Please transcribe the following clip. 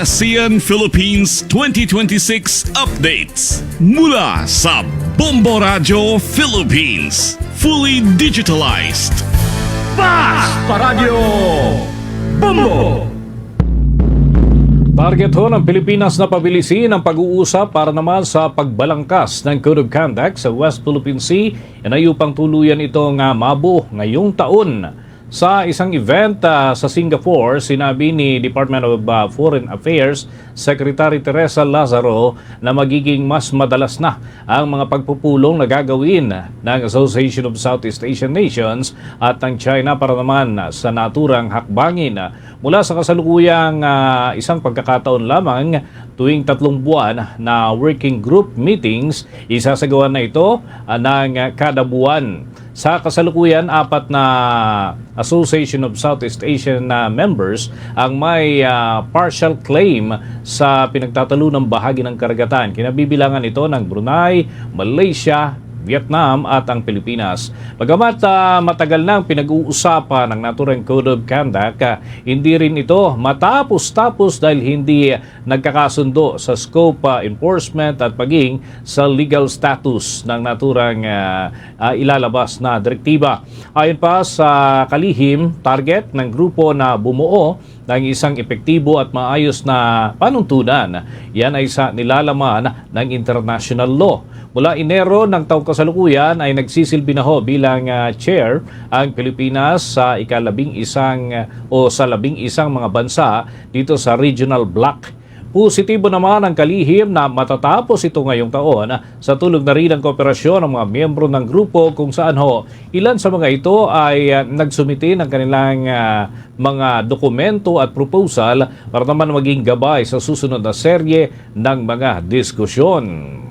ASEAN Philippines 2026 updates mula sa Bombo Radio Philippines. Fully digitalized. Fast Radio Bombo! Target ho ng Pilipinas na pabilisin ang pag-uusap para naman sa pagbalangkas ng Code of Conduct sa West Philippine Sea. Inayupang tuluyan itong mabuo ngayong taon. Sa isang event sa Singapore, sinabi ni Department of Foreign Affairs Secretary Teresa Lazaro na magiging mas madalas na ang mga pagpupulong na gagawin ng Association of Southeast Asian Nations at ng China para naman sa naturang hakbangin. Mula sa kasalukuyang isang pagkakataon lamang tuwing 3 buwan na working group meetings, isasagawa na ito ng kada buwan. Sa kasalukuyan, 4 na Association of Southeast Asian members ang may partial claim sa pinagtatalunang bahagi ng karagatan. Kinabibilangan ito ng Brunei, Malaysia, Vietnam at ang Pilipinas. Bagamat matagal nang pinag-uusapan ng naturang Code of Conduct, hindi rin ito matapos-tapos dahil hindi nagkakasundo sa scope, enforcement at paging sa legal status ng naturang ilalabas na direktiba. Ayon pa sa kalihim, target ng grupo na bumuo ng isang epektibo at maayos na panuntunan. Yan ay sa nilalaman ng international law. Mula Enero ng taong kasalukuyan ay nagsisilbi na ho bilang chair ang Pilipinas sa sa 11 mga bansa dito sa regional bloc. Positibo naman ang kalihim na matatapos ito ngayong taon sa tulong na rin ng kooperasyon ng mga miyembro ng grupo kung saan ilan sa mga ito ay nagsumiti ng kanilang mga dokumento at proposal para naman maging gabay sa susunod na serye ng mga diskusyon.